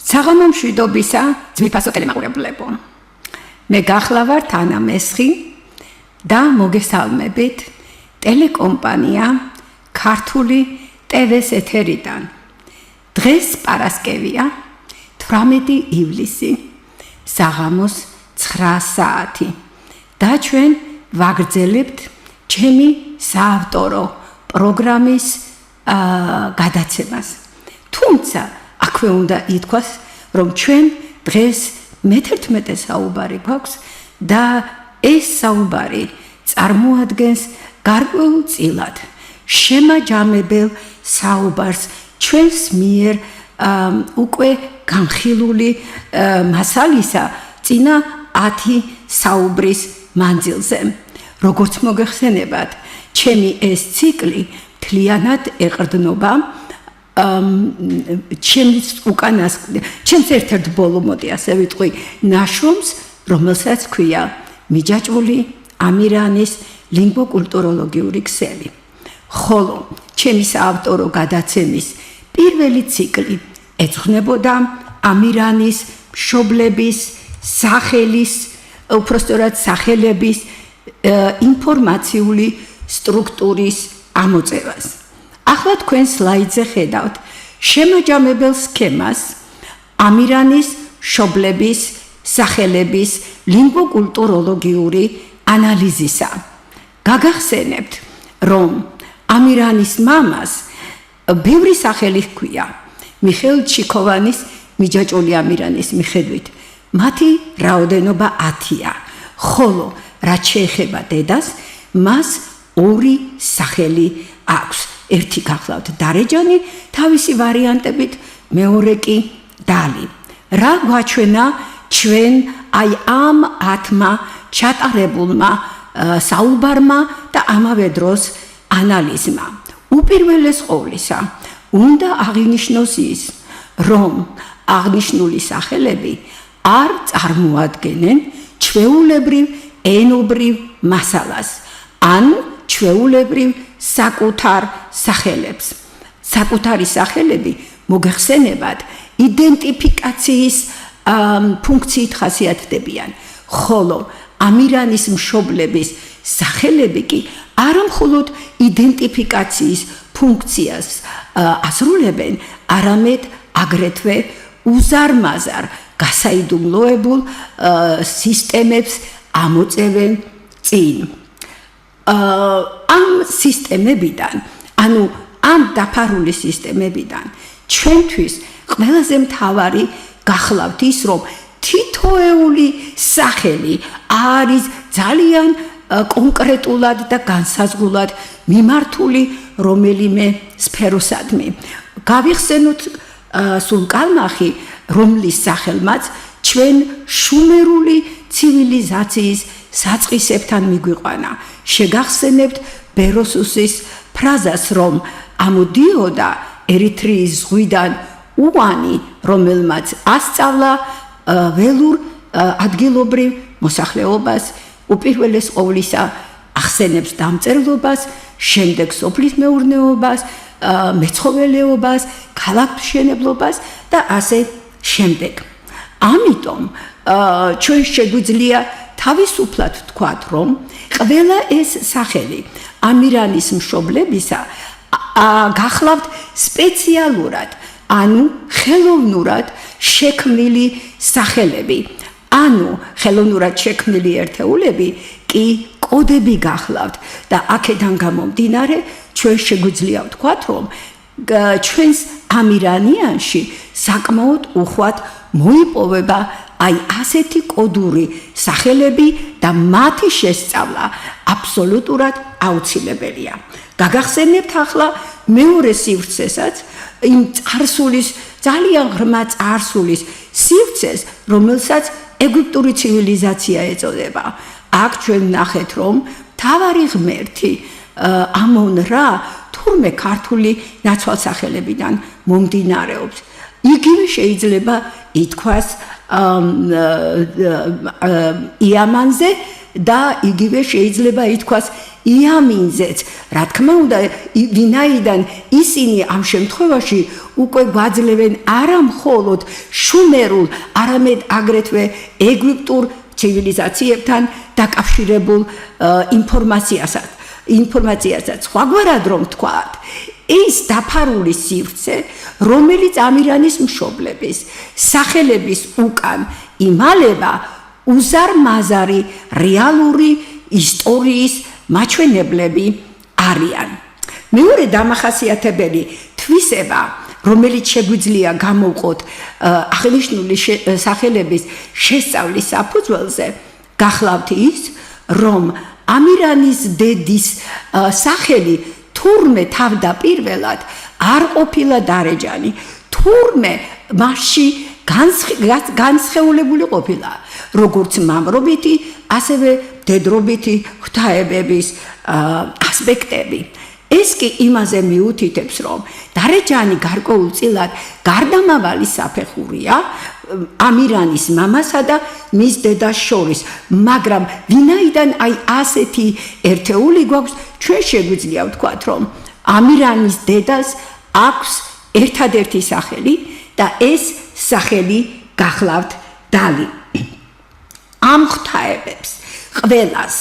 საღამო მშვიდობისა ძვირფასო ტელემაყურებლებო. მე გახლავართ ანა მესხი და მოგესალმებით ტელეკომპანია ქართული ტევეს ეთერიდან. დღეს პარასკევია 18 ივლისი საღამოს 9 საათი და ჩვენ ვაგრძელებთ ჩემი საავტორო პროგრამის გადაცემას. თუმცა აქვე უნდა ითქვას, რომ ჩვენ დღეს მე-11 საუბარი გვაქვს და ეს საუბარი წარმოადგენს გარკვეულწილად შემაჯამებელ საუბარს ჩვენს მიერ უკვე განხილული მასალისა წინა 10 საუბრის მანძილზე. როგორც მოგეხსენებათ, ჩემი ეს ციკლი მთლიანად ეყრდნობა ჩემს ერთ-ერთ ბოლო მოდი ასე ვიტყვი ნაშრომს, რომელსაც ქვია მიჯაჭვული ამირანის ლინგვოკულტუროლოგიური ქსელი. ხოლო ჩემი საავტორო გადაცემის პირველი ციკლი ეძღვნებოდა ამირანის მშობლების სახელის, უпростоრად სახელების ინფორმაციული სტრუქტურის ამოწევას. ახლა თქვენ სლაიდზე ხედავთ შემაჯამებელ სქემას ამირანის მშობლების სახელების ლინგვოკულტუროლოგიური ანალიზისა. გაგახსენებთ, რომ ამირანის მამას ბევრი სახელი ჰქვია. მიხეილ ჩიქოვანის მიჯაჭვული ამირანის მიხედვით მათი რაოდენობა 10-ია, ხოლო რაც შეეხება დედას, მას 2 სახელი აქვს. ერთი გახლავთ დარეჯანი, თავისი ვარიანტებით, მეორე კი დალი. რა გვაჩვენა ჩვენ აი ამ 10-მა ჩატარებულმა საუბარმა და ამავე დროს ანალიზმა? უპირველეს ყოვლისა, უნდა აღინიშნოს ის, რომ აღნიშნული სახელები არ წარმოადგენენ ჩვეულებრივ ენობრივ მასალას, ან ჩვეულებრივ საკუთარ სახელებს. საკუთარი სახელები მოგეხსენებათ იდენტიფიკაციის ფუნქციით ხასიათდებიან, ხოლო ამირანის მშობლების სახელები კი არა მხოლოდ იდენტიფიკაციის ფუნქციას ასრულებენ, არამედ აგრეთვე უზარმაზარ გასაიდუმლოებულ სისტემებს ამოწევენ წინ. ამ სისტემებიდან, ანუ ამ დაფარული სისტემებიდან ჩვენთვის ყველაზე მთავარი გახლავთ ის, რომ თითოეული სახელი არის ძალიან კონკრეტულად და განსაზღვრულად მიმართული რომელიმე სფეროსადმი. გავიხსენოთ სულკალმახი, რომლის სახელმაც ჩვენ შუმერული ცივილიზაციის საწყისებთან მიგვიყვანა. შეგახსენებთ ბეროსუსის ფრაზას, რომ ამოდიოდა ერიტრიის ზღვიდან უანი, რომელმაც ასწავლა ველურ ადგილობრივ მოსახლეობას, უპირველეს ყოვლისა ახსენებს დამწერლობას, შემდეგ სოფლის მეურნეობას, მეცხოველეობას, ქალაქმშენებლობას და ასე შემდეგ. ამიტომ ჩვენ შეგვიძლია თავისუფლად ვთქვათ, რომ ყველა ეს სახელი ამირანის მშობლებისა გახლავთ სპეციალურად, ანუ ხელოვნურად შექმნილი სახელები. ანუ ხელოვნურად შექმნილი ერთეულები კი კოდები გახლავთ და აქედან გამომდინარე ჩვენ შეგვიძლია ვთქვათ, რომ ჩვენს ამირანიანში საკმაოდ უხვად მოიპოვება აი ასეთი კოდური სახელები და მათი შესწავლა აბსოლუტურად აუცილებელია. გაგახსენებთ ახლა მეორე სივრცესაც, იმ წარსულის, ძალიან ღრმა წარსულის სივრცეს, რომელსაც ეგვიპტური ცივილიზაცია ეწოდება. აქ ჩვენ ვნახეთ, რომ მთავარი ღმერთი ამონ-რა თურმე ქართული ნაცვალსახელებიდან მომდინარეობს. იგივე შეიძლება ითქვას იამანზე და იგივე შეიძლება ითქვას იამინზეც, რა თქმა უნდა, ვინაიდან ისინი ამ შემთხვევაში უკვე გვაძლევენ არა მხოლოდ შუმერულ, არამედ აგრეთვე ეგვიპტურ ცივილიზაციებთან დაკავშირებულ ინფორმაციასაც. სხვაგვარად რომ ვთქვათ, ეს დაფარული სივრცე, რომელიც ამირანის მშობლების სახელების უკან იმალება, უზარმაზარი რეალური ისტორიის მაჩვენებლები არიან. მეორე დამახასიათებელი თვისება, რომელიც შეგვიძლია გამოვყოთ აღნიშნული სახელების შესწავლის საფუძველზე, გახლავთ ის, რომ ამირანის დედის სახელი თურმე თავდაპირველად არ ყოფილა დარეჯანი, თურმე მასში განსხეულებული ყოფილა, როგორც მამრობითი, ასევე დედრობითი ღვთაებების ასპექტები. ეს კი იმაზე მიუთითებს, რომ დარეჯანი გარკვეულწილად გარდამავალი საფეხურია ამირანის მამასა და მის დედას შორის, მაგრამ ვინაიდან აი ასეთი ერთეული გვაქვს, ჩვენ შეგვიძლია ვთქვათ, რომ ამირანის დედას აქვს ერთადერთი სახელი და ეს სახელი გახლავთ დალი. ამ ღვთაებებს ყველას,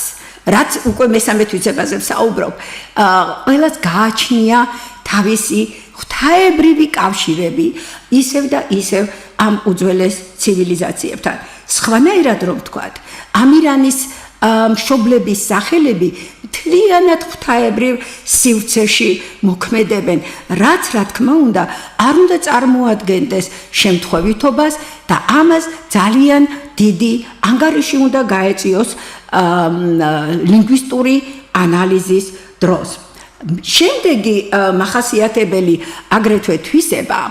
რაც უკვე მესამე თვისებაზე ვსაუბრობ, ყველას გააჩნია თავისი ღვთაებრივი კავშირები, ისევ და ისევ ამ უძველეს ცივილიზაციებთან. სხვანაირად რომ ვთქვათ, ამირანის მშობლების სახელები მთლიანად ღვთაებრივ სივრცეში მოქმედებენ, რაც რა თქმა უნდა არ უნდა წარმოადგენდეს შემთხვევითობას და ამას ძალიან დიდი ანგარიში უნდა გაეწიოს ლინგვისტური ანალიზის დროს. შემდეგი მახასიათებელი აგრეთვე თვისება,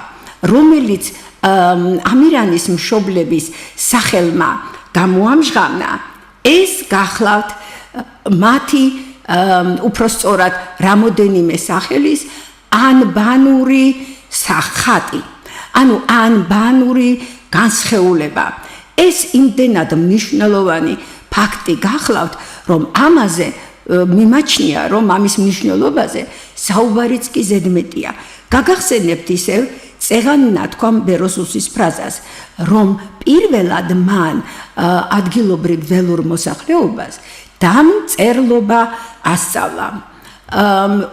რომელიც ამირანის მშობლების სახელმა გამოამჟღავნა, ეს გახლავთ მათი უпростоრად რამოდენიმე სახელის ანბანური ხატი, ანუ ანბანური განსხეულება. ეს იმდენად მნიშვნელოვანი ფაქტი გახლავთ, რომ ამაზე მიმაჩნია, რომ ამის მნიშვნელობაზე საუბარიც კი ზედმეტია. გაგახსენებთ ისევ წეღანი ნათქვამ ბეროსუსის ფრაზას, რომ პირველად მან ადგილობრივ ველურ მოსახლეობას დამწერლობა ასწავლა.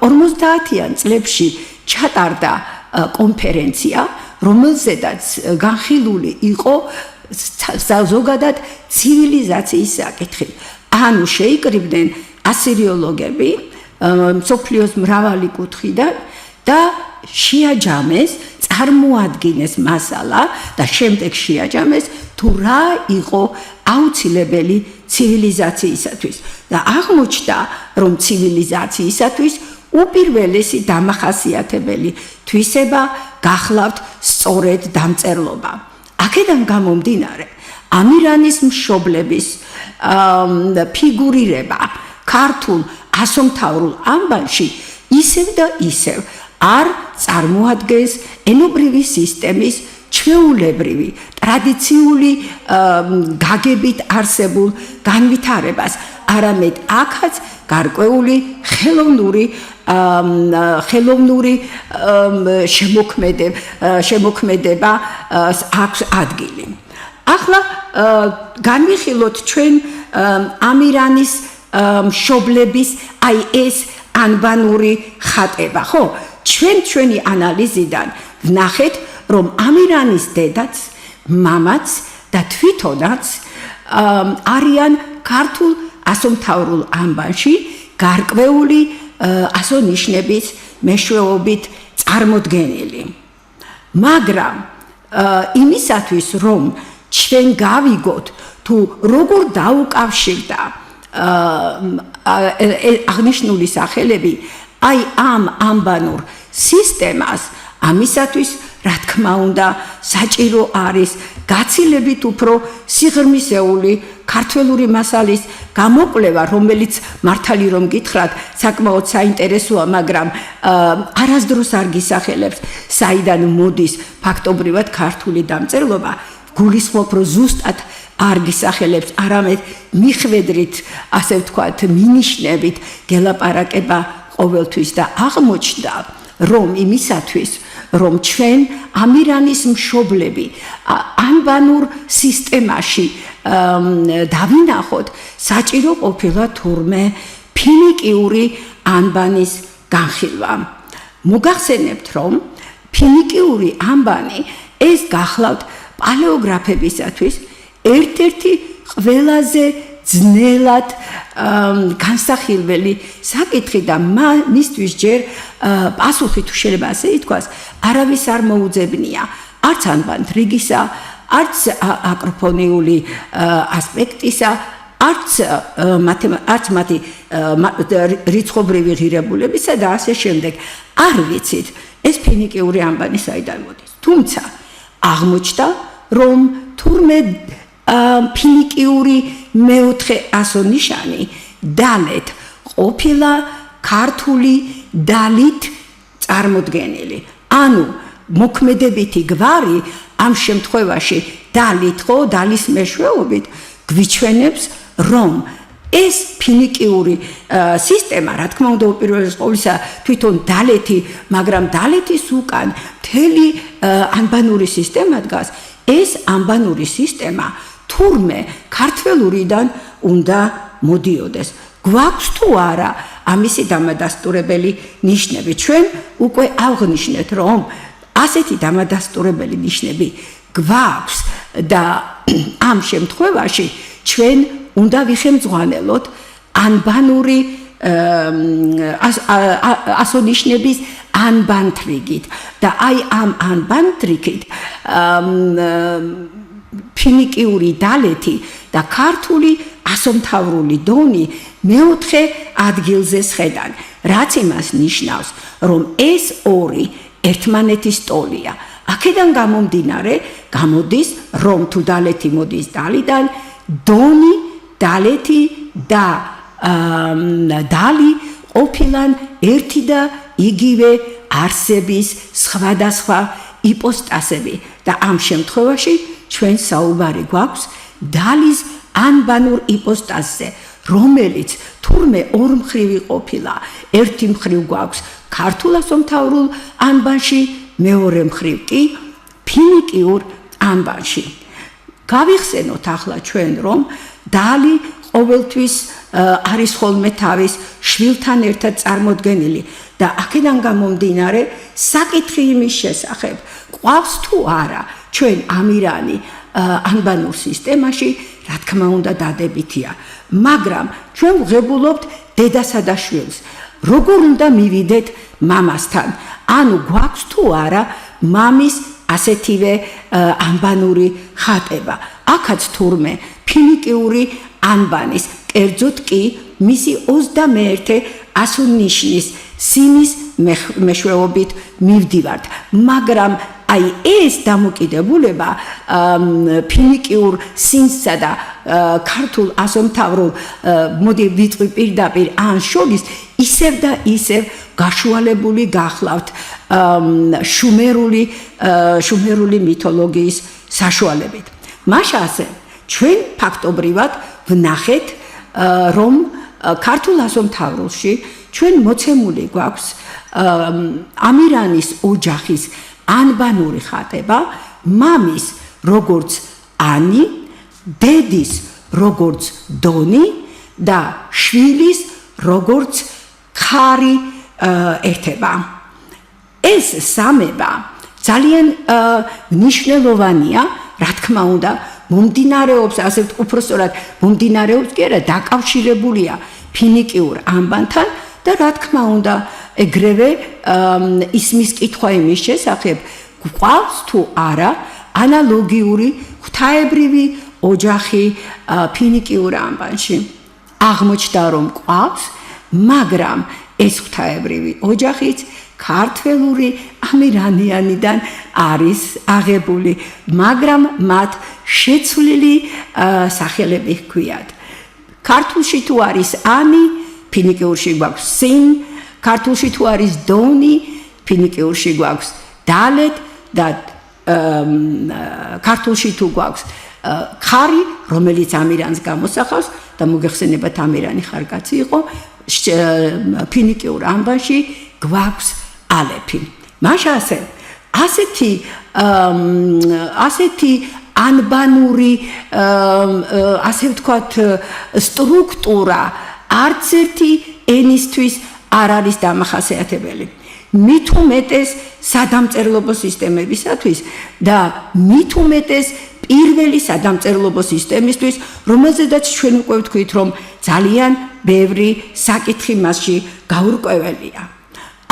50-იან წლებში ჩატარდა კონფერენცია, რომელზედაც განხილული იყო ზოგადად ცივილიზაციის საკითხი. ანუ შეიკრიბნენ ასირიოლოგები მსოფლიოს მრავალი კუთხიდან და შეაჯამეს, წარმოადგინეს მასალა და შემდეგ შეაჯამეს თუ რა იყო აუცილებელი ცივილიზაციისათვის. და აღმოჩნდა, რომ ცივილიზაციისათვის უპირველესი დამახასიათებელი თვისება გახლავთ სწორედ დამწერლობა. აქედან გამომდინარე, ამირანის მშობლების ფიგურირება ქართულ ასომთავრულ ამბანში ისევ და ისევ არ წარმოადგენს ენობრივი სისტემის ჩვეულებრივი ტრადიციული გაგებით არსებულ განვითარებას, არამედ აქაც გარკვეული ხელოვნური შემოქმედება აქვს ადგილი. ახლა განვიხილოთ ჩვენ ამირანის მშობლების აი ეს ანბანური ხატება, ხო? ჩვენი ანალიზიდან ვნახეთ, რომ ამირანის დედაც, მამაც და თვითონაც არიან ქართულ ასომთავრულ ამბანში გარკვეული ასონიშნების მეშვეობით წარმოდგენილი. მაგრამ იმისათვის, რომ ჩვენ გავიგოთ, თუ როგორ დაუკავშირდა აღნიშნული სახელები აი ამ ამბანურ სისტემას, ამისათვის რა თქმა უნდა საჭირო არის გაცილებით უფრო სიღრმისეული ქართველური მასალის გამოკვლევა, რომელიც მართალი რომ გითხრათ, საკმაოდ საინტერესოა, მაგრამ არასდროს არ გისახელებს, საიდან მოდის ფაქტობრივად ქართული დამწერლობა. გულისხმობ, რომ ზუსტად არ გისახელებს, არამედ მიხვედრით, ასე ვთქვათ, მინიშნებით გელაპარაკება ყოველთვის და აღმოჩნდა, რომ იმისათვის, რომ ჩვენ ამირანის მშობლები ანბანურ სისტემაში დავინახოთ, საჭირო ყოფილა თურმე ფინიკიური ანბანის განხილვა. მოგახსენებთ, რომ ფინიკიური ანბანი ეს გახლავთ პალეოგრაფებისათვის ერთ-ერთი ყველაზე ძნელად განსახილველი საკითხი და მისთვის ჯერ პასუხი თუ შეიძლება ასე ითქვას, არავის არ მოუძებნია, არც ანბანთ რიგისა, არც აკროფონიული ასპექტისა, არც მათი რიცხობრივი ღირებულებისა და ასე შემდეგ. არ ვიცით, ეს ფინიკიური ანბანი საიდან მოდის. თუმცა აღმოჩნდა, რომ თურმე ფინიკიური მეოთხე ასონიშანი დალეთ ყოფილა ქართული დალით წარმოდგენილი. ანუ მოქმედებითი გვარი ამ შემთხვევაში დალით ხო, დალის მეშვეობით გვიჩვენებს, რომ ეს ფინიკიური სისტემა, რა თქმა უნდა, უპირველეს ყოვლისა თვითონ დალეთი, მაგრამ დალეთის უკან მთელი ანბანური სისტემა დგას. ეს ანბანური სისტემა თურმე ქართველურიდან უნდა მოდიოდეს. გვაქვს თუ არა ამისი დამადასტურებელი ნიშნები? ჩვენ უკვე აღნიშნეთ, რომ ასეთი დამადასტურებელი ნიშნები გვაქვს და ამ შემთხვევაში ჩვენ უნდა ვიხემძღვანელოთ ანბანური ასონიშნების ანბანთრიგით და აი ამ ანბანთრიგით ფინიკიური დალეთი და ქართული ასომთავრული დონი მეოთხე ადგილზე სხედან, რაც იმას ნიშნავს, რომ ეს ორი ერთმანეთის ტოლია. აქედან გამომდინარე, გამოდის, რომ თუ დალეთი მოდის დალიდან, დონი, დალეთი და დალი ყოფილან ერთი და იგივე არსების სხვადასხვა იპოსტასები და ამ შემთხვევაში ჩვენ საუბარი გვაქვს დალის ანბანურ იპოსტასზე, რომელიც თურმე ორმხრივი ყოფილა. ერთი მხრივ გვაქვს ქართულ ასომთავრულ ანბანში, მეორე მხრივ კი ფინიკიურ ანბანში. გავიხსენოთ ახლა ჩვენ, რომ დალი ყოველთვის არის ხოლმე თავის შვილთან ერთად წარმოდგენილი და აქედან გამომდინარე საკითხი იმის შესახებ, ყვავს თუ არა ჩვენ ამირანი ანბანურ სისტემაში, რა თქმა უნდა დადებითია, მაგრამ ჩვენ ვღებულობთ დედასა და შვილს. როგორ უნდა მივიდეთ მამასთან? ანუ გვაქვს თუ არა მამის ასეთივე ანბანური ხატება? აქაც თურმე ფინიკიური ანბანის, კერძოდ კი მისი 21 ასონიშნის სიმის მეშვეობით მივდივართ, მაგრამ აი ეს დამოკიდებულება ფინიკიურ სიმსა და ქართულ ასომთავრულ მოდი ვიტყვი პირდაპირ ან შორის ისევ და ისევ გაშუალებული გახლავთ შუმერული მითოლოგიის საშუალებით. მაშასე ჩვენ ფაქტობრივად ვნახეთ, რომ ქართულ ასომთავრულში ჩვენ მოცემული გვაქვს ამირანის ოჯახის ანბანური ხატება, მამის როგორც ანი, დედის როგორც დონი და შვილის როგორც ხარი ერთება. ეს სამება ძალიან მნიშვნელოვანია, რა თქმა უნდა, მომდინარეობს, ასე უпростоრად მომდინარეობს კი არა, დაკავშირებულია ფინიკიურ ანბანთან და რა თქმა უნდა, ეგრევე ისმის კითხვა იმის შესახებ, გვყავს თუ არა ანალოგიური ღვთაებრივი ოჯახი ფინიკიურ ანბანში. აღმოჩნდა, რომ გვყავს, მაგრამ ეს ღვთაებრივი ოჯახიც ქართველური ამირანიანიდან არის აღებული, მაგრამ მათ შეცვლილი სახელები ჰქვიათ. ქართულში თუ არის ანი, ფინიკიურში გვაქვს სინ, ქართულში თუ არის დონი, ფინიკიურში გვაქვს დალეთ და ქართულში თუ გვაქვს ხარი, რომელიც ამირანს გამოსახავს და მოგეხსენებათ ამირანი ხარკაცი იყო, ფინიკიურ ამბანში გვაქვს ალეფი. მაშა ასეთი ანბანური ასე ვთქვათ სტრუქტურა არც ერთი ენისთვის არ არის დამახასიათებელი. მით უმეტეს სადამწერლობო სისტემებისათვის და მით უმეტეს პირველი სადამწერლობო სისტემისთვის, რომელზედაც ჩვენ უკვე ვთქვით, რომ ძალიან ბევრი საკითხი მასში გაურკვეველია.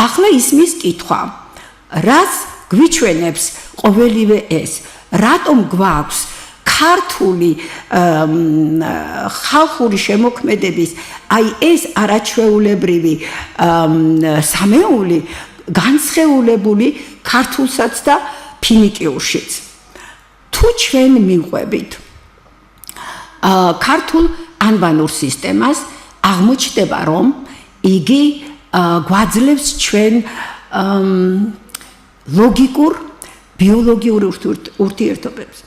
ახლა ისმის კითხვა, რას გვიჩვენებს ყოველივე ეს? რატომ გვაქვს ქართული ხალხური შემოქმედების აი ეს არაჩვეულებრივი სამეული განსხეულებული ქართულსაც და ფინიკიურშიც? თუ ჩვენ მივყვებით ქართულ ანბანურ სისტემას, აღმოჩნდება, რომ იგი გვაძლევს ჩვენ ლოგიკურ ბიოლოგიურ ურთიერთობებს.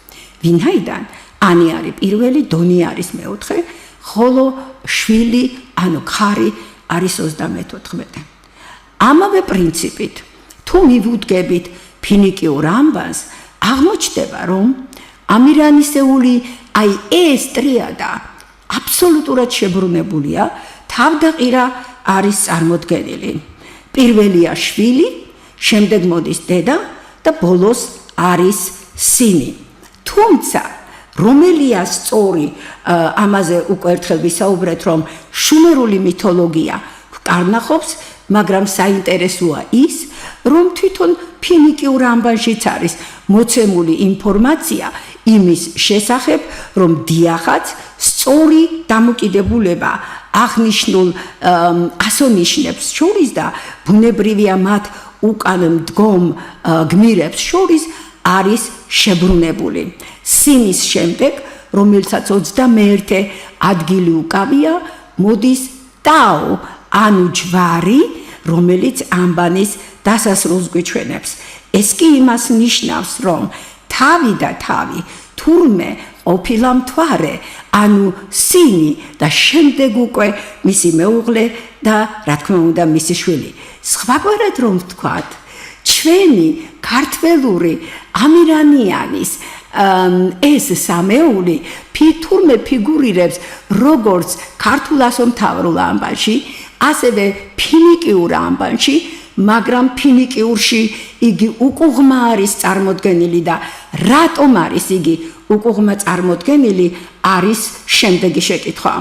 ვინაიდან ანი არის პირველი, დონი არის მეოთხე, ხოლო შვილი, ანუ ხარი არის 34. ამავე პრინციპით, თუ მივუდგებით ფინიკიურ ამბანს, აღმოჩნდება, რომ ამირანისეული აი ეს ტრიადა აბსოლუტურად შებრუნებულია, თავდაყირა არის წარმოდგენილი. პირველია შვილი, შემდეგ მოდის დედა და ბოლოს არის სინი. თუმცა რომელია სწორი, ამაზე უკვე ერთხელ ვისაუბრეთ, რომ შუმერული მითოლოგია კარნახობს, მაგრამ საინტერესოა ის, რომ თვითონ ფინიკიურ ამბანშიც არის მოცემული ინფორმაცია იმის შესახებ, რომ დიახაც სწორი დამოკიდებულება აღნიშნულ ასონიშნებს შორის და ბუნებრივია მათ უკან მდგომ გმირებს შორის არის შებრუნებული. სინის შემდეგ, რომელსაც 21 ადგილი უკავია, მოდის ტაო, ანუ ჯვარი, რომელიც ამბანის დასასრულს გვიჩვენებს. ეს კი იმას ნიშნავს, რომ თავი და თავი თურმე ყოფილა მთვარე, ანუ სინი და შემდეგ უკვე მისი მეუღლე და რა თქმა უნდა მისი შვილი. სხვაგვარად რომ ვთქვათ, ჩვენი ქართველური ამირანიანის ეს სამეული თურმე ფიგურირებს როგორც ქართულ ასომთავრულ ამბანში, ასევე ფინიკიურ ამბანში, მაგრამ ფინიკიურში იგი უკუღმა არის წარმოდგენილი და რატომ არის იგი უკუღმა წარმოდგენილი, არის შემდეგი შეკითხვა.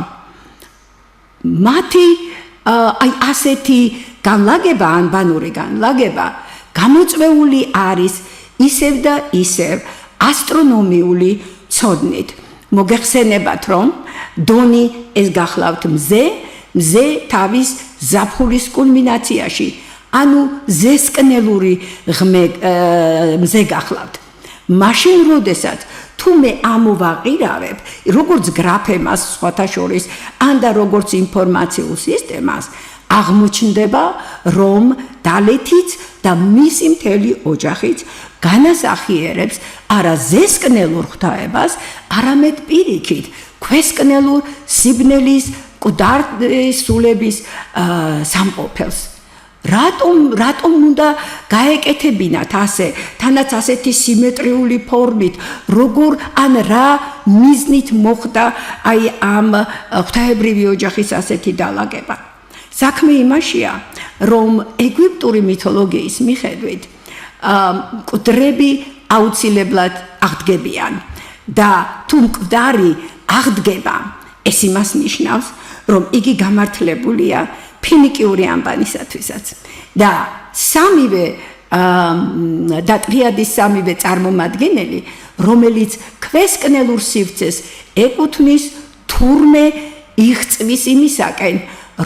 მათი აი ასეთი განლაგება, ანბანური განლაგება გამოწვეული არის ისევ და ისევ ასტრონომიული ცოდნით. მოგეხსენებათ, რომ დონი ეს გახლავთ მზე თავის ზაფხულის კულმინაციაში, ანუ ზესკნელური მზე გახლავთ. მაშინ როდესაც თუ მე ამოვაყირავებ, როგორც გრაფემას სხვათა შორის, ან და როგორც ინფორმაციულ სისტემას, აღმოჩნდება, რომ დალეთიც და მისი მთელი ოჯახიც განასახიერებს არა ზესკნელურ ღვთაებას, არამედ პირიქით ქვესკნელურ სიბნელის მკვდარი სულების სამყოფელს. რატომ უნდა გაეკეთებინათ ასე, თანაც ასეთი სიმეტრიული ფორმით, როგორ ან რა მიზნით მოხდა აი ამ ღვთაებრივი ოჯახის ასეთი დალაგება? საქმე იმაშია, რომ ეგვიპტური მითოლოგიის მიხედვით მკვდრები აუცილებლად აღდგებიან და თუ მკვდარი აღდგება, ეს იმას ნიშნავს, რომ იგი გამართლებულია ფინიკიური ამბანისათვისაც და სამივე და ტრიადის სამივე წარმომადგენელი, რომელიც ქვესკნელურ სივრცეს ეკუთვნის, თურმე იღწვის იმისაკენ,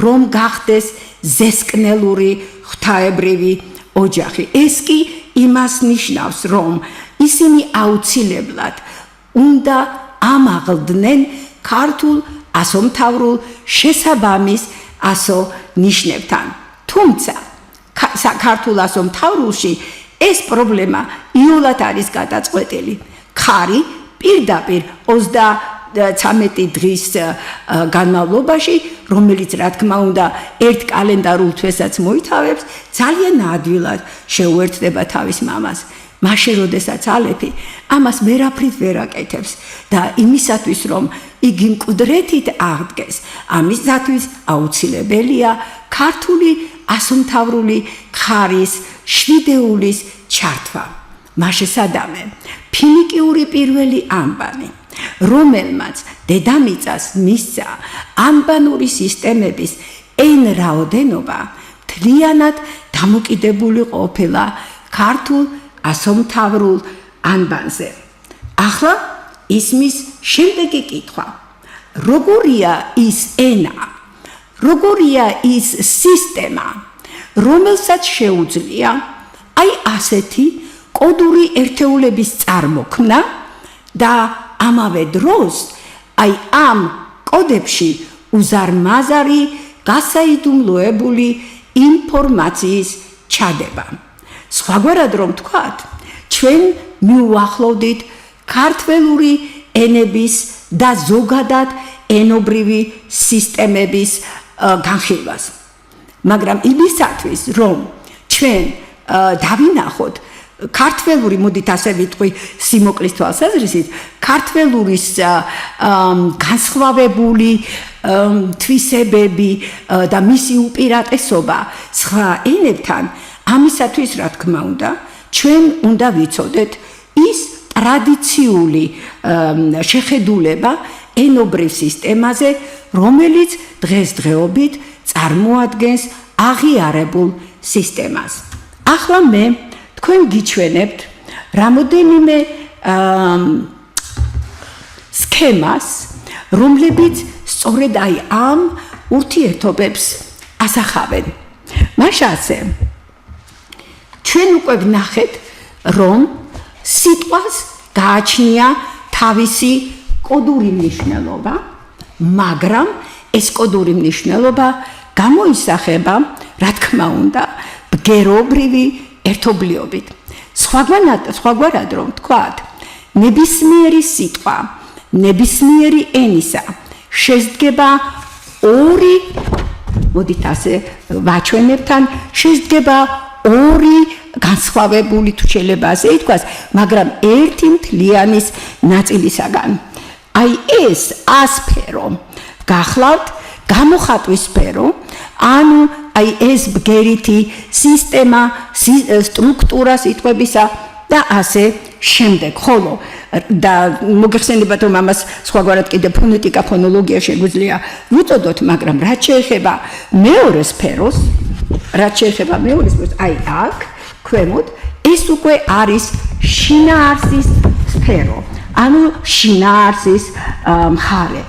რომ გახდეს ზესკნელური ღვთაებრივი ოჯახი. ეს კი იმას ნიშნავს, რომ ისინი აუცილებლად უნდა ამაღლდნენ ქართულ ასომთავრულ შესაბამის ასო-ნიშნებთან. თუმცა ქართულ ასომთავრულში ეს პრობლემა იოლად არის გადაწყვეტილი. ხარი პირდაპირ 13 დღის განმავლობაში, რომელიც რა თქმა უნდა ერთ კალენდარულ თვესაც მოითავებს, ძალიან ადვილად შეუერთდება თავის მამას. მაშინ, როდესაც ალეფი ამას ვერაფრით ვერ აკეთებს და იმისათვის, რომ იგი მკვდრეთით აღდგეს, ამისათვის აუცილებელია ქართული ასომთავრული ხარის შვიდეულის ჩართვა. მაშესადამე, ფინიკიური პირველი ანბანი, რომელმაც დედამიწას მისცა ანბანური სისტემების n რაოდენობა, მთლიანად დამოკიდებული ყოფილა ქართულ ასომთავრულ ანბანზე. ახლა ისმის შემდეგი კითხვა. როგორია ის ენა? როგორია ის სისტემა, რომელსაც შეუძლია აი ასეთი კოდური ერთეულების წარმოქმნა და ამავე დროს აი ამ კოდებში უზარმაზარი გასაიდუმლოებული ინფორმაციის ჩადება. სხვაგვარად რომ ვთქვათ, ჩვენ მივუახლოვდით ქართველური ენების და ზოგადად ენობრივი სისტემების განხილვას. მაგრამ იმისათვის, რომ ჩვენ დავინახოთ ქართველური, მოდით ასე ვიტყვი, სიმოკლის თვალსაზრისით, ქართველურის განსხვავებული თვისებები და მისი უპირატესობა სხვა ენებთან, ამისათვის, რა თქმა უნდა, ჩვენ უნდა ვიცოდეთ ის ტრადიციული შეხედულება ენობრივ სისტემაზე, რომელიც დღესდღეობით წარმოადგენს აღიარებულ სისტემას. ახლა მე თქვენ გიჩვენებთ რამოდენიმე სქემას, რომლებიც სწორედ აი ამ ურთიერთობებს ასახავენ. მაშასე ჩვენ უკვე ვნახეთ, რომ სიტყვას გააჩნია თავისი კოდური მნიშვნელობა, მაგრამ ეს კოდური მნიშვნელობა გამოისახება, რა თქმა უნდა, ბგერობრივი ერთობლიობით. სხვაგვარად რომ ვთქვათ, ნებისმიერი სიტყვა, ნებისმიერი ენისა შედგება ორი, მოდით ასე ვაჩვენებთან, შედგება ორი განსხვავებული თუ შეიძლება ასე ითქვას, მაგრამ ერთი მთლიანის ნაწილისაგან. აი ეს ასფერო გახლავთ გამოხატვის სფერო, ანუ აი ეს ბგერითი სისტემა, სტრუქტურა სიტყვებისა და ასე შემდეგ. ხოლო და მოგეხსენებათ, რომ ამას სხვაგვარად კიდე ფონეტიკა, ფონოლოგია შეგვიძლია ვუწოდოთ, მაგრამ რაც შეეხება მეორე სფეროს, აი აქ ქვემოთ ეს უკვე არის შინაარსის სფერო, ანუ შინაარსის მხარე.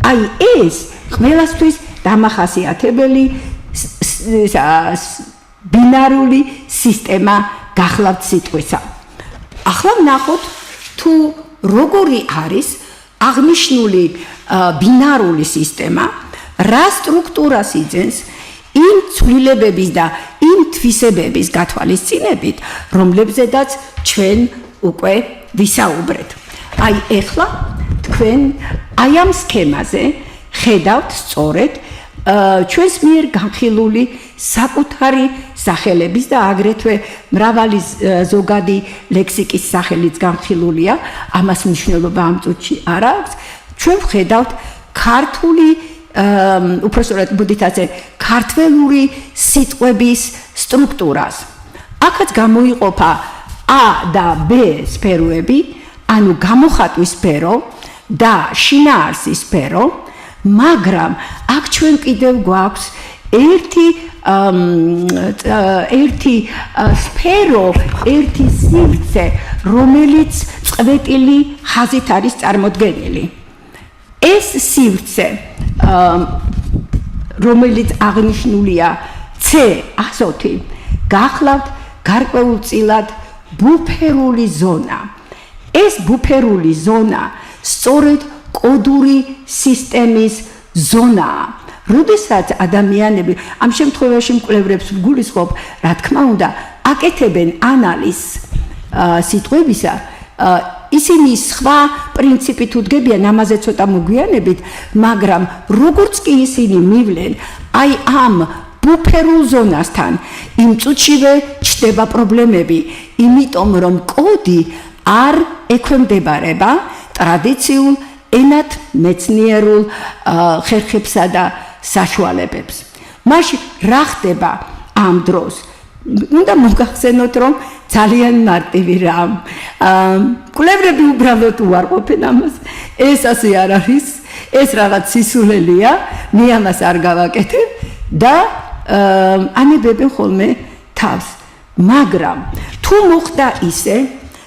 აი ეს ყველასთვის დამახასიათებელი ბინარული სისტემა გახლავთ სიტყვისა. ახლა ვნახოთ თუ როგორი არის აღნიშნული ბინარული სისტემა, რა სტრუქტურას იძენს იმ ცვლილებების და იმ თვისებების გათვალისწინებით, რომლებზედაც ჩვენ უკვე ვისაუბრეთ. აი ეხლა თქვენ აი ამ სქემაზე ხედავთ სწორედ ჩვენს მიერ განხილული საკუთარი სახელების და აგრეთვე მრავალი ზოგადი ლექსიკის სახელიც განხილულია, ამას მნიშვნელობა ამ წუთში არ აქვს. ჩვენ ვხედავთ ქართული, უпростоრად მოდით ასე, ქართველური სიტყვების სტრუქტურას. აქაც გამოიყოფა A და B სფეროები, ანუ გამოხატვის სფერო და შინაარსის სფერო, მაგრამ აქ ჩვენ კიდევ გვაქვს ერთი სფერო, ერთი სივრცე, რომელიც წვეტილი ხაზით არის წარმოდგენილი. ეს სივრცე, რომელიც აღნიშნულია C10, გახლავთ გარკვეულწილად ბუფერული ზონა. ეს ბუფერული ზონა სწორედ კოდური სისტემის ზონაა. როდესაც ადამიანები, ამ შემთხვევაში მკვლევრებს ვგულისხმობ, რა თქმა უნდა, აკეთებენ ანალიზს სიტყვებისა, ისინი სხვა პრინციპი თუ დგებიან, ამაზე ცოტა მოგვიანებით, მაგრამ როგორც კი ისინი მივლენ, აი ამ ბუფერულ ზონასთან იმ წუთშივე ჩდება პრობლემები, იმიტომ რომ კოდი არ ექვემდებარება ტრადიციულ ენათ მეცნიერულ ხერხებსა და საშუალებებს. მაშინ რა ხდება ამ დროს? უნდა მოგახსენოთ, რომ ძალიან მარტივი რამ. კვლევრები უბრალოდ უარყოფენ ამას. ეს ასე არ არის, ეს რაღაც სისულელია, მე ამას არ გავაკეთებ და ანებებენ ხოლმე თავს. მაგრამ თუ მოხდა ისე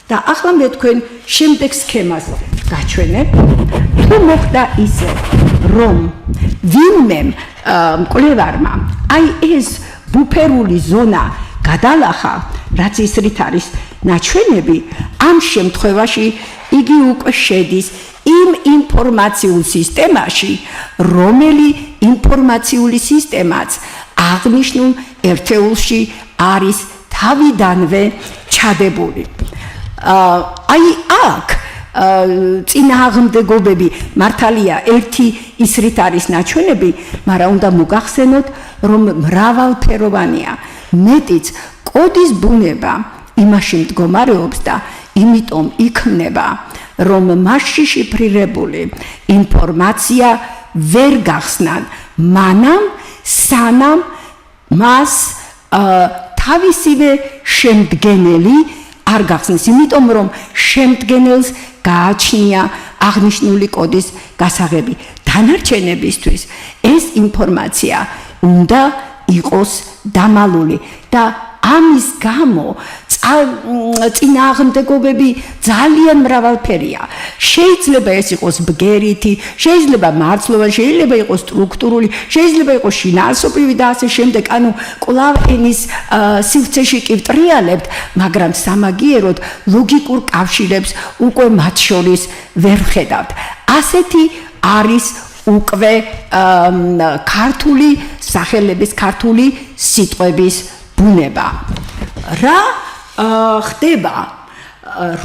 და ახლა მე თქვენ შემდეგ სქემას გაჩვენებ, თუ მოხდა ისე, რომ ვინმე მკვლევარმა აი ეს ბუფერული ზონა გადალახა, რაც ისრით არის ნაჩვენები, ამ შემთხვევაში იგი უკვე შედის იმ ინფორმაციულ სისტემაში, რომელი ინფორმაციული სისტემაც აღნიშნულ ერთეულში არის თავიდანვე ჩადებული. აი აქ წინააღმდეგობები მართალია ერთი ისრით არის ნაჩვენები, მაგრამ უნდა მოგახსენოთ, რომ მრავალფეროვანია. მეტიც კოდის ბუნება იმაში მდგომარეობს და იმიტომ იქმნება, რომ მასში შიფრირებული ინფორმაცია ვერ გახსნან მანამ, სანამ მას თავისივე შემდგენელი არ გახსნის, იმიტომ რომ შემდგენელს გააჩნია აღნიშნული კოდის გასაღები. დანარჩენებისთვის ეს ინფორმაცია უნდა იყოს დამალული და ამის გამო წინააღმდეგობები ძალიან მრავალფერია. შეიძლება ეს იყოს ბგერითი, შეიძლება მარცვლოვანი, შეიძლება იყოს სტრუქტურული, შეიძლება იყოს შინაარსობრივი და ასე შემდეგ. ანუ კვლავ ენის სივრცეში კი ვტრიალებთ, მაგრამ სამაგიეროდ ლოგიკურ კავშირებს უკვე მათ შორის ვერ ვხედავთ. ასეთი არის უკვე ქართული სახელების, ქართული სიტყვების ბუნება. რა ხდება,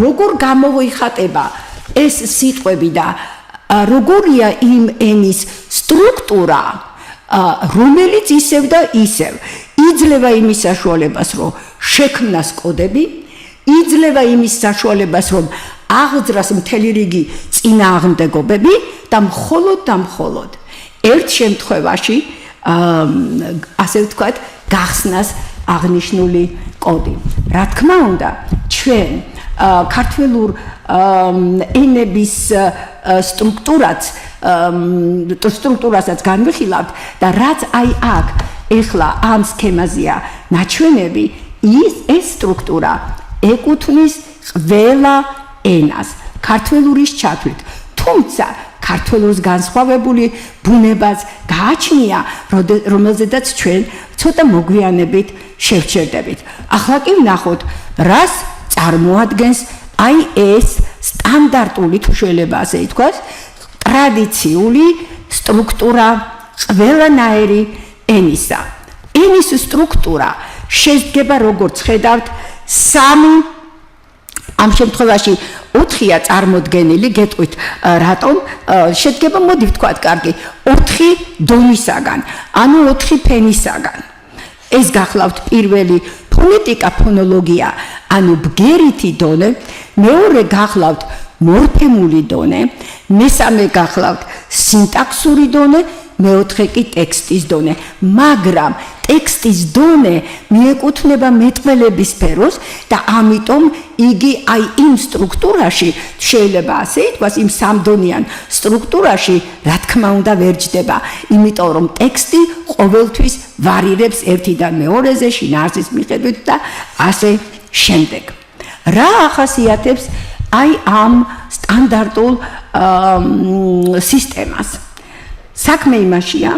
როგორ გამოიხატება ეს სიტყვები და როგორია იმ ენის სტრუქტურა, რომელიც ისევ და ისევ იძლევა იმის საშუალებას, რომ შექმნას კოდები, იძლევა იმის საშუალებას, რომ აღძრას მთელი რიგი წინააღმდეგობები და მხოლოდ ერთ შემთხვევაში, ასე ვთქვათ, გახსნას აღნიშნული კოდი. რა თქმა უნდა, ჩვენ ქართველურ ენების სტრუქტურასაც განვიხილავთ და რაც აი აქ ეხლა ამ სქემაზეა ნაჩვენები, ეს სტრუქტურა ეკუთვნის ყველა ენას ქართველურის ჩათვლით. თუმცა ქართველურს განსხვავებული ბუნებაც გააჩნია, რომელზედაც ჩვენ ცოტა მოგვიანებით შევჩერდებით. ახლა კი ვნახოთ, რას წარმოადგენს აი ეს სტანდარტული, თუ შეიძლება ასე ითქვას, ტრადიციული სტრუქტურა ყველანაირი ენისა. ენის სტრუქტურა შედგება, როგორც ხედავთ, სამი, ამ შემთხვევაში 4-ია წარმოდგენილი, გეტყვით რატომ შედგება, მოდი ვთქვათ, კარგი, 4 დონისაგან, ანუ 4 ფენისაგან. ეს გახლავთ პირველი ფონეტიკა, ფონოლოგია, ანუ ბგერითი დონე, მეორე გახლავთ მორფემული დონე, მესამე გახლავთ სინტაქსური დონე, მეოთხე კი ტექსტის დონე. მაგრამ ტექსტის დონე მიეკუთვნება მეტყველების სფეროს და ამიტომ იგი აი იმ სტრუქტურაში, შეიძლება ასე ითქვას, იმ სამდონიან სტრუქტურაში, რა თქმა უნდა, ვერ ჯდება, იმიტომ რომ ტექსტი ყოველთვის ვარირებს ერთიდან მეორეზე, შინაარსის მიხედვით და ასე შემდეგ. რა ახასიათებს აი ამ სტანდარტულ სისტემას? საქმე იმაშია,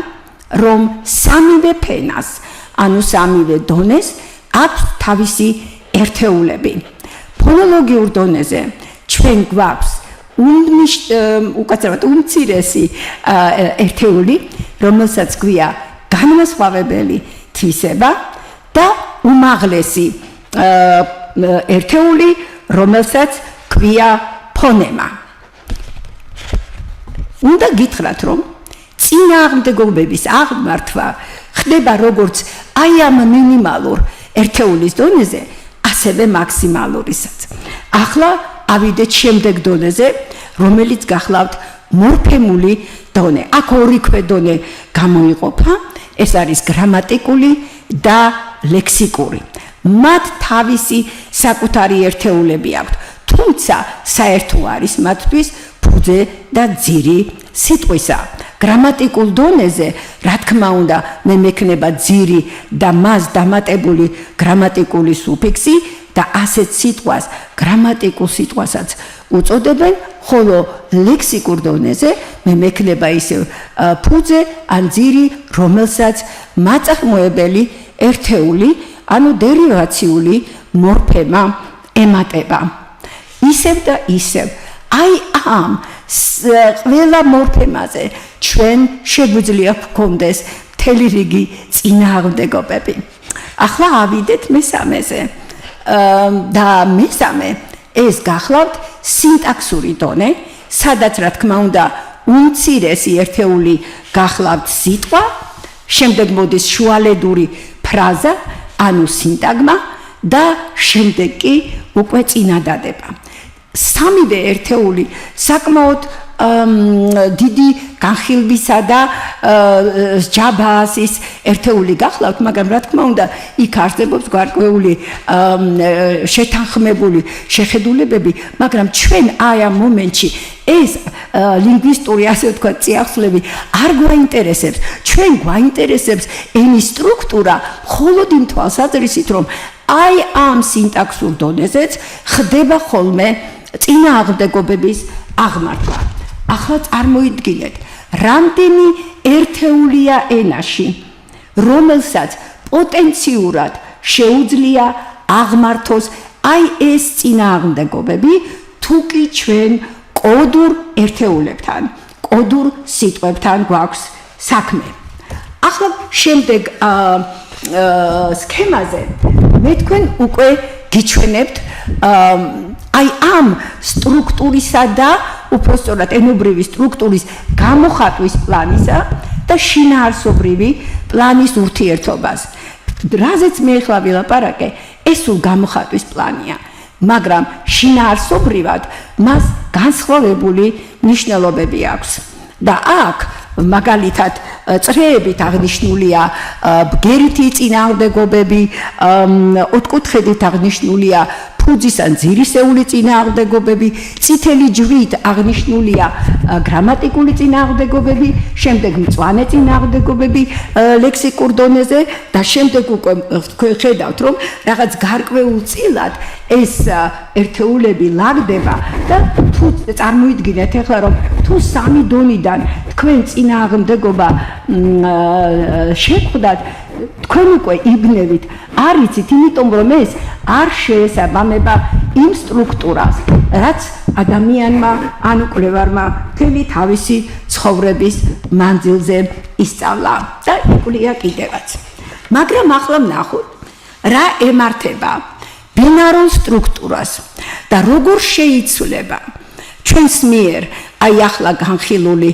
რომ სამივე ფენას, ანუ სამივე დონეს აქვს თავისი ერთეულები. ფონოლოგიურ დონეზე ჩვენ გვაქვს უკაცრავად უმცირესი ერთეული, რომელსაც გვია განმასხვავებელი თვისება და უმაღლესი ერთეული, რომელსაც გვია ფონემა. უნდა გითხრათ, რომ წინააღმდეგობების აღმართვა ხდება როგორც აი ამ მინიმალურ ერთეულის დონეზე, ასევე მაქსიმალურისაც. ახლა ავიდეთ შემდეგ დონეზე, რომელიც გახლავთ მორფემული დონე. აქ ორი ქვედონე გამოიყოფა, ეს არის გრამატიკული და ლექსიკური. მათ თავისი საკუთარი ერთეულები აქვთ, თუმცა საერთო არის მათთვის ფუძე და ძირი სიტყვისა. გრამატიკულ დონეზე, რა თქმა უნდა, მე მექნება ძირი და მას დამატებული გრამატიკული სუფიქსი და ასეთ სიტყვას გრამატიკულ სიტყვასაც უწოდებენ, ხოლო ლექსიკურ დონეზე მე მექნება ისევ ფუძე ან ძირი, რომელსაც მაწარმოებელი ერთეული, ანუ დერივაციული მორფემა ემატება. ისევ და ისევ აი ამ ყველა მორფემაზე ჩვენ შეგვიძლია გვქონდეს მთელი რიგი წინააღმდეგობები. ახლა ავიდეთ მესამეზე. და მესამე ეს გახლავთ სინტაქსური დონე, სადაც რა თქმა უნდა უმცირესი ერთეული გახლავთ სიტყვა, შემდეგ მოდის შუალედური ფრაზა, ანუ სინტაგმა და შემდეგ კი უკვე წინადადება. სამივე ერთეული საკმაოდ დიდი განხილვისა და ჯაბასის ერთეული გახლავთ, მაგრამ რა თქმა უნდა იქ არსებობს გარკვეული შეთანხმებული შეხედულებები, მაგრამ ჩვენ აი ამ მომენტში ეს ლინგვისტური, ასე ვთქვათ, წიაღსვლები არ გვაინტერესებს. ჩვენ გვაინტერესებს ენის სტრუქტურა, მხოლოდ იმ თვალსაზრისით, რომ აი ამ სინტაქსურ დონეზეც ხდება ხოლმე წინააღმდეგობების აღმართვა. ახლა წარმოიდგინეთ, რამდენი ერთეულია ენაში, რომელსაც პოტენციურად შეუძლია აღმართოს აი ეს წინააღმდეგობები, თუ კი ჩვენ კოდურ ერთეულებთან, კოდურ სიტყვებთან გვაქვს საქმე. ახლა შემდეგ სქემაზე მე თქვენ უკვე გიჩვენებთ აი ამ სტრუქტურისა და უпростоრად ენობრივი სტრუქტურის გამოხატვის პლანისა და შინაარსობრივი პლანის ურთიერთობას. რაზეც მე ახლა ვილაპარაკე, ეს სულ გამოხატვის პლანია, მაგრამ შინაარსობრივად მას განსხვავებული მნიშვნელობები აქვს. და აქ მაგალითად წრეებით აღნიშნულია ბგერითი წინააღმდეგობები, ოთხკუთხედით აღნიშნულია ფუძის ან ძირისეული წინააღმდეგობები, წითელი ჯვრით აღნიშნულია გრამატიკული წინააღმდეგობები, შემდეგ მწვანე წინააღმდეგობები ლექსიკურ დონეზე და შემდეგ უკვე ხედავთ, რომ რაღაც გარკვეულწილად ეს ერთეულები ლაგდება და თუ წარმოიდგინეთ ახლა, რომ თუ სამი დონიდან თქვენ წინააღმდეგობა შეხვდათ, თქვენ უკვე იგნევით, არ იცით, იმიტომ რომ ეს არ შეესაბამება იმ სტრუქტურას, რაც ადამიანმა ან კვლევარმა მთელი თავისი ცხოვრების მანძილზე ისწავლა და იკვლია კიდევაც. მაგრამ ახლა ვნახოთ, რა ემართება ბინარულ სტრუქტურას და როგორ შეიცვლება ჩვენს მიერ აი ახლა განხილული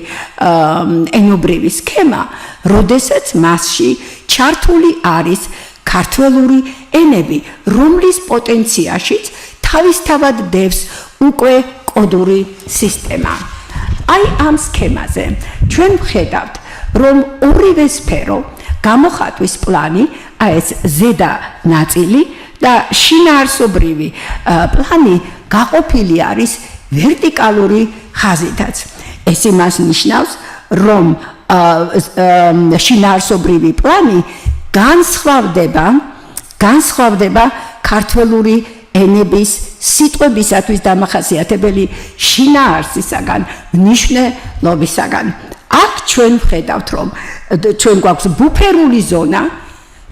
ენობრივი სქემა, როდესაც მასში ჩართული არის ქართველური ენები, რომლის პოტენციაშიც თავისთავად დევს უკვე კოდური სისტემა. აი ამ სქემაზე ჩვენ ვხედავთ, რომ ორივე სფერო, გამოხატვის პლანი, აი ეს ზედა ნაწილი და შინაარსობრივი პლანი გაყოფილი არის ვერტიკალური ხაზითაც. ეს იმას ნიშნავს, რომ შინაარსობრივი პლანი განსხვავდება ქართველური ენების სიტყვებისათვის დამახასიათებელი შინაარსისაგან, მნიშვნელობისაგან. აქ ჩვენ ვხედავთ, რომ ჩვენ გვაქვს ბუფერული ზონა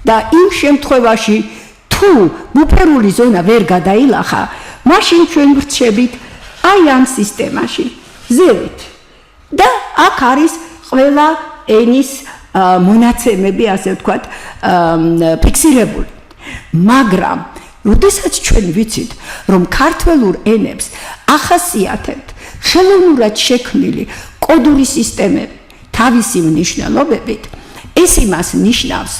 და იმ შემთხვევაში, თუ ბუფერული ზონა ვერ გადაილახა, მაშინ ჩვენ ვრჩებით აი ამ სისტემაში, ზევით. და აქ არის ყველა ენის მონაცემები, ასე ვთქვათ, ფიქსირებული. მაგრამ როდესაც ჩვენ ვიცით, რომ ქართველურ ენებს ახასიათებთ ხელოვნურად შექმნილი კოდური სისტემები თავისი მნიშვნელობებით, ეს იმას ნიშნავს,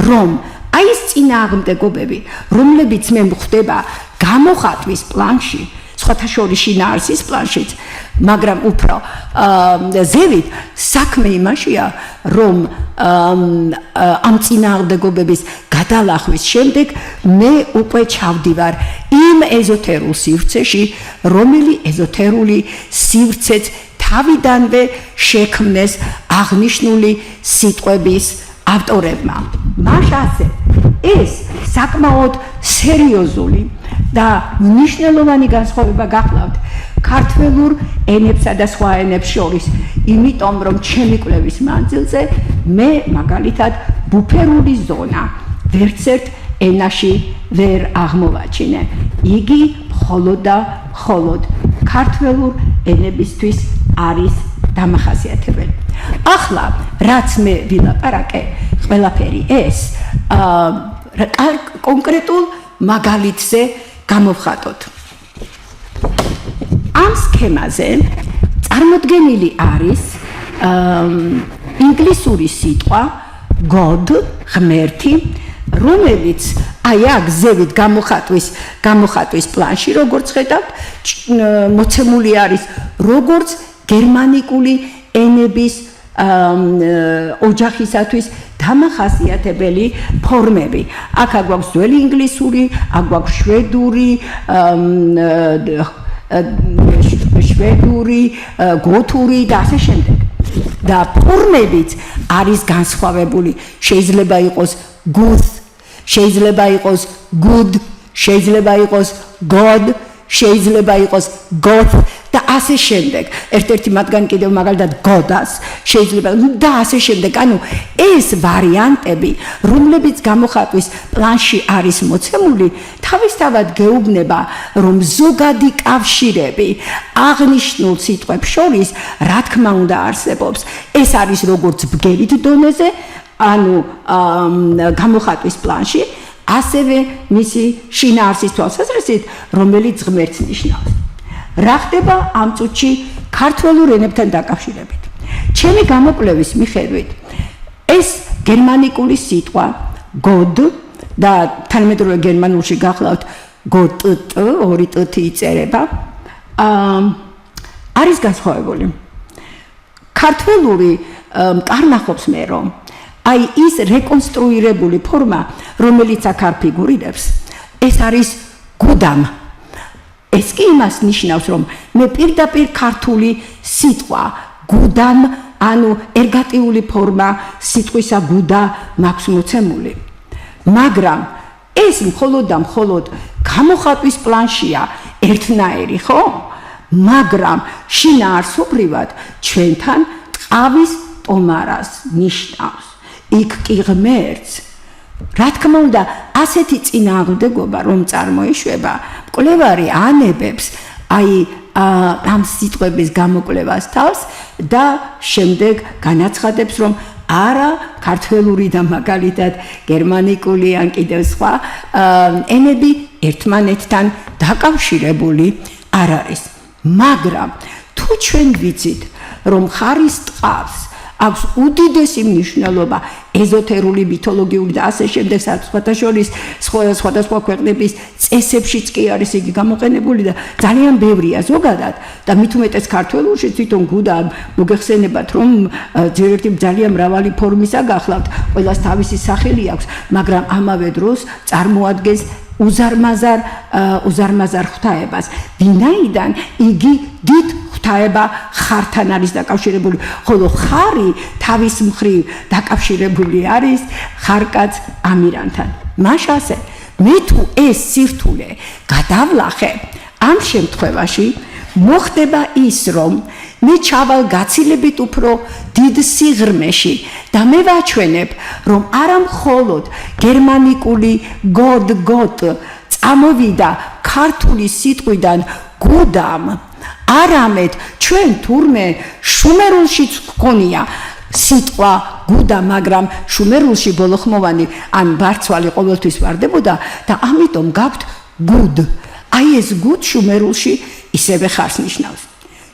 რომ აი ეს წინააღმდეგობები, რომლებიც მე მხვდება გამოხატვის პლანში, სხვათა შორის შინაარსის პლანშიც, მაგრამ უფრო ზევით საქმე იმაშია, რომ ამ წინააღმდეგობების გადალახვის შემდეგ მე უკვე ჩავდივარ იმ ეზოთერულ სივრცეში, რომელი ეზოთერული სივრცეც თავიდანვე შექმნეს აღნიშნული სიტყვების ავტორებმა. მას ასე ეს საკმაოდ სერიოზული და მნიშვნელოვანი განსხვავება გახლავთ ქართველურ ენებსა და სხვა ენებს შორის, იმიტომ რომ ჩემი კვლევის მანძილზე მე მაგალითად ბუფერული ზონა ვერცერთ ენაში ვერ აღმოვაჩინე. იგი მხოლოდ და მხოლოდ ქართველურ ენებისთვის არის დამახასიათებელი. ახლა რაც მე ვილაპარაკე, ყველაფერი ეს კონკრეტულ მაგალითზე გამოვხატოთ. ამ სქემაზე წარმოდგენილი არის ინგლისური სიტყვა God, ღმერთი, რომელიც აი აქ ზევით გამოხატვის პლანში, როგორც ხედავთ, მოცემული არის როგორც გერმანიკული ენების ოჯახისათვის დამახასიათებელი ფორმები. აქ გვაქვს ძველი ინგლისური, აქ გვაქვს შვედური, გოთური და ასე შემდეგ. და ფორმებიც არის განსხვავებული. შეიძლება იყოს good, შეიძლება იყოს good, შეიძლება იყოს god, შეიძლება იყოს goth და ასე შემდეგ. ერთ-ერთი მათგანი კიდევ მაგალითად godas შეიძლება და ასე შემდეგ. ანუ ეს ვარიანტები, რომლებიც გამოხატვის პლანში არის მოცემული, თავისთავად გეუბნება, რომ ზოგადი კავშირები აღნიშნულ სიტყვებს შორის, რა თქმა უნდა, არსებობს. ეს არის როგორც ბგერით დონეზე, ანუ გამოხატვის პლანში, ასევე მისი შინაარსის თვალსაზრისით, რომელიც ღმერთს ნიშნავს. რა ხდება ამ წუთში ქართველურ ენებთან დაკავშირებით? ჩემი გამოკვლევის მიხედვით, ეს გერმანიკული სიტყვა God და თანამედროვე გერმანულში გახლავთ God, ორი ტ იწერება, არის განსხვავებული. ქართველური კარნახობს მე რომ აი ის რეკონსტრუირებული ფორმა, რომელიც აქ არ ფიგურირებს, ეს არის გუდამ. ეს კი იმას ნიშნავს, რომ მე პირდაპირ ქართული სიტყვა გუდამ, ანუ ერგატიული ფორმა სიტყვისა გუდა მაქვს მოცემული. მაგრამ ეს მხოლოდ და მხოლოდ გამოხატვის პლანშია ერთნაირი, ხო? მაგრამ შინაარსობრივად ჩვენთან ტყავის ტომარას ნიშნავს. იქ კი ღმერთს. რა თქმა უნდა, ასეთი წინააღმდეგობა რომ წარმოიშვება, მკვლევარი ანებებს აი ამ სიტყვების გამოკვლევას თავს და შემდეგ განაცხადებს, რომ არა ქართველური და მაგალითად გერმანიკული ან კიდევ სხვა ენები ერთმანეთთან დაკავშირებული არ არის. მაგრამ თუ ჩვენ ვიცით, რომ ხარის ტყავს აქვს უდიდესი მნიშვნელობა ეზოთერული, მითოლოგიური და ასე შემდეგ, სხვათა შორის სხვადასხვა ქვეყნების წესებშიც კი არის იგი გამოყენებული და ძალიან ბევრია ზოგადად და მით უმეტეს ქართველურში თვითონ გუდა მოგეხსენებათ, რომ ძირითადად ძალიან მრავალი ფორმისა გახლავთ, ყველას თავისი სახელი აქვს, მაგრამ ამავე დროს წარმოადგენს უზარმაზარ ღვთაებას, ვინაიდან იგი დიდ ღვთაება ხართან არის დაკავშირებული, ხოლო ხარი თავის მხრივ დაკავშირებული არის ხარკაც ამირანთან. მას ასე, მე თუ ეს სირთულე გადავლახე, ამ შემთხვევაში მოხდება ის, რომ მე ჩავალ გაცილებით უფრო დიდ სიღრმეში და მე ვაჩვენებ, რომ არა მხოლოდ გერმანიკული God, წამოვიდა ქართული სიტყვიდან გუდამ, არამედ ჩვენ თურმე შუმერულშიც გქონია სიტყვა გუდა, მაგრამ შუმერულში ბოლოხმოვანი ან ბარცვალი ყოველთვის ვარდებოდა და ამიტომ გაქვთ გუდ. აი ეს გუდ შუმერულში ისევე ხარს ნიშნავს.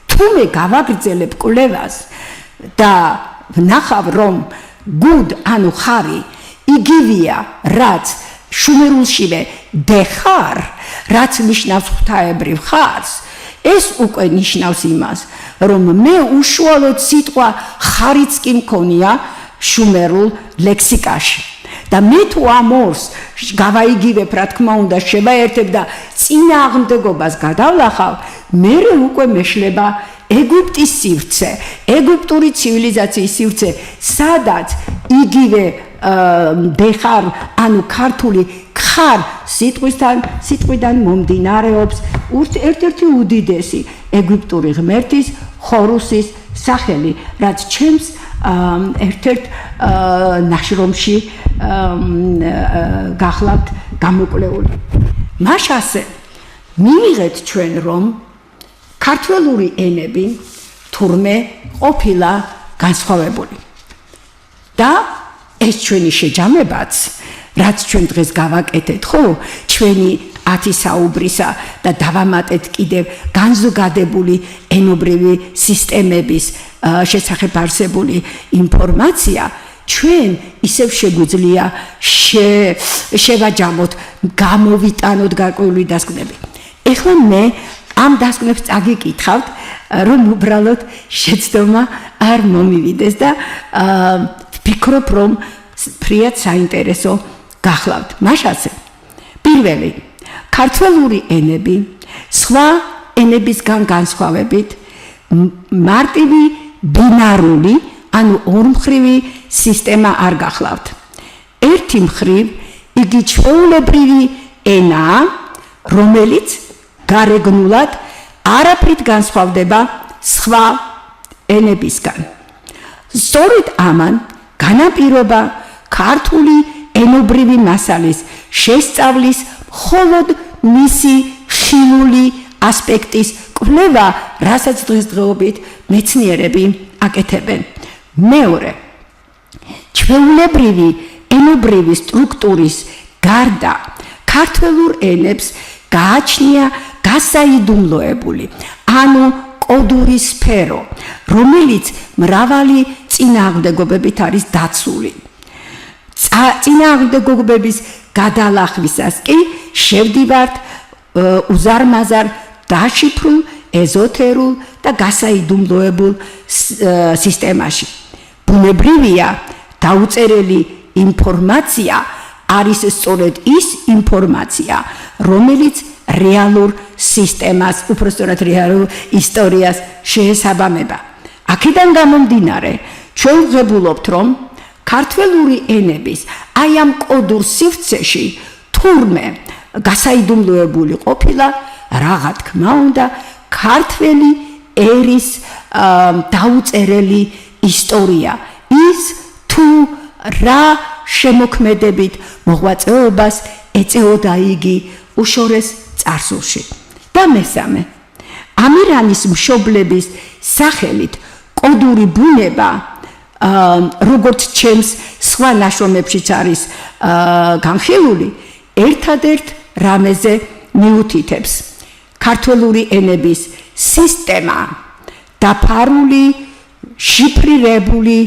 თუმე გავაგრძელებ კვლევას და ვნახავ რომ გუდ ანუ ხარი იგივეა რაც შუმერულშივე დეხარ, რაც ნიშნავს ღვთაებრივ ხარს, ეს უკვე ნიშნავს იმას, რომ მე უშუალოდ სიტყვა ხარიც კი მქონია შუმერულ ლექსიკაში. და მე თუ ამ ორს გავაიგივებ, რა თქმა უნდა, შევაერთებ და წინააღმდეგობას გადავლახავ, მე უკვე მეშლება ეგვიპტის სივრცე, ეგვიპტური ცივილიზაციის სივრცე, სადაც იგივე დეხარ, ანუ ქართული ხარ სიტყვიდან მომდინარეობს ერთ-ერთი უდიდესი ეგვიპტური ღმერთის ხორუსის სახელი, რაც ჩემს ერთ-ერთ ნაშრომში გახლავთ გამოკვლეული. მაშასე მივიღეთ ჩვენ რომ ქართველური ენები თურმე ყოფილა განსხვავებული. და ეს ჩვენი შეჯამებაც, რაც ჩვენ დღეს გავაკეთეთ, ხო, ჩვენი 10 საუბრისა და დავამატეთ კიდევ განზოგადებული ენობრივი სისტემების შესახებ არსებული ინფორმაცია, ჩვენ ისევ შეგვიძლია შევაჯამოთ, გამოვიტანოთ გარკვეული დასკვნები. ეხლა მე ამ დასკვნებს წაგიკითხავთ, რომ უბრალოდ შეცდომა არ მომივიდეს და ვფიქრობ, რომ ფრიად საინტერესო გახლავთ. მაშასე პირველი ქართველური ენები სხვა ენებისგან განსხვავებით მარტივი ბინარული, ანუ ორმხრივი სისტემა არ გახლავთ. ერთი მხრივ იგი ჩვეულებრივი ენაა, რომელიც გარეგნულად არაფრით განსხვავდება სხვა ენებისგან. სწორედ ამან განაპირობა ქართული ენობრივი მასალის შესწავლის მხოლოდ მისი ხილული ასპექტის კვლევა, რასაც დღესდღეობით მეცნიერები აკეთებენ. მეორე, ჩვეულებრივი ენობრივი სტრუქტურის გარდა ქართველურ ენებს გააჩნია გასაიდუმლოებული, ანუ კოდური სფერო, რომელიც მრავალი წინააღმდეგობებით არის დაცული. წინააღმდეგობების გადალახვისას კი შევდივართ უზარმაზარ, დაშიფრულ, ეზოთერულ და გასაიდუმლოებულ სისტემაში. ბუნებრივია, დაუწერელი ინფორმაცია არის სწორედ ის ინფორმაცია, რომელიც რეალურ სისტემას, უпростоრად რეალურ ისტორიას შეესაბამება. აქედან გამომდინარე, ჩვენ ვღებულობთ, რომ ქართველური ენების აი ამ კოდურ სივრცეში თურმე გასაიდუმლოებული ყოფილა, რაღა თქმა უნდა, ქართველი ერის დაუწერელი ისტორია. ის თუ რა შემოქმედებით მოღვაწეობას ეწეოდა იგი უშორეს წარსულში. და მესამე, ამირანის მშობლების სახელით კოდური ბუნება, როგორც ჩემს სხვა ნაშრომებშიც არის განხილული, ერთადერთ რამეზე მიუთითებს. ქართველური ენების სისტემა დაფარული, შიფრირებული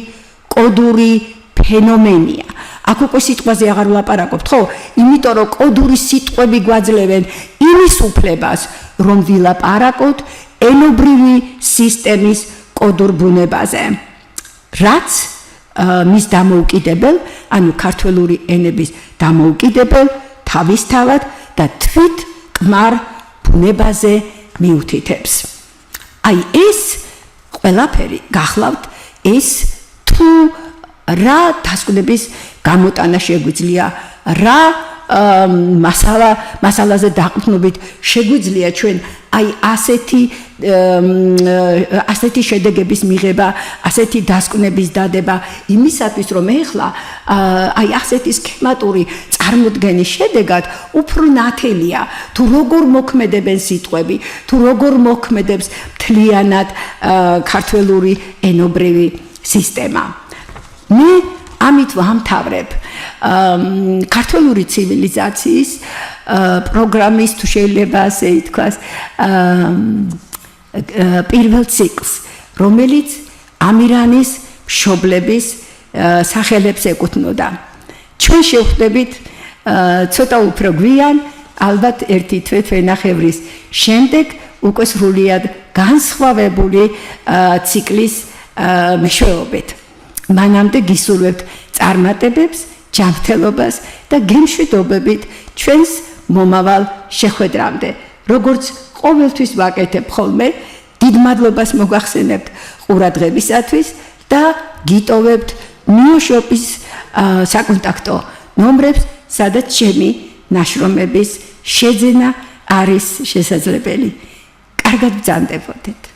კოდური ფენომენია. აქ უკვე სიტყვაზე აღარ ვლაპარაკობთ, ხო? იმიტომ რომ კოდური სიტყვები გვაძლევენ იმის უფლებას, რომ ვილაპარაკოთ ენობრივი სისტემის კოდურ ბუნებაზე. რაც მის დამოუკიდებელ, ანუ ქართველური ენების დამოუკიდებელ თავისთავად და თვით კმარ ბუნებაზე მიუთითებს. აი ეს ყველაფერი გახლავთ, ეს თუ რა დასკვნების გამოტანა შეგვიძლია, რა მასალაზე დაყრდნობით შეგვიძლია ჩვენ აი ასეთი შედეგების მიღება, ასეთი დასკვნების დადება იმისათვის, რომ ეხლა აი ასეთი სქემატური წარმოდგენის შედეგად უფრო ნათელია თუ როგორ მოქმედებენ სიტყვები, თუ როგორ მოქმედებს მთლიანად ქართველური ენობრივი სისტემა. მე ამით ვამთავრებ ქართული ცივილიზაციის პროგრამის თუ შეიძლება ასე ითქვას პირველ ციკლს, რომელიც ამირანის მშობლების სახელებს ეკუთვნოდა. ჩვენ შევხვდებით ცოტა უფრო გვიან, ალბათ ერთი თვე-თვენახევრის შემდეგ უკვე სრულიად განსხვავებული ციკლის მეშვეობით. მანამდე გისურვებთ წარმატებებს, ჯანმრთელობას და გემშვიდობებით ჩვენს მომავალ შეხვედრამდე. როგორც ყოველთვის ვაკეთებ ხოლმე, დიდ მადლობას მოგახსენებთ ყურადღებისათვის და გიტოვებთ ნიუშოპის საკონტაქტო ნომრებს, სადაც ჩემი ნაშრომების შეძენა არის შესაძლებელი. კარგად ბრძანდებოდეთ.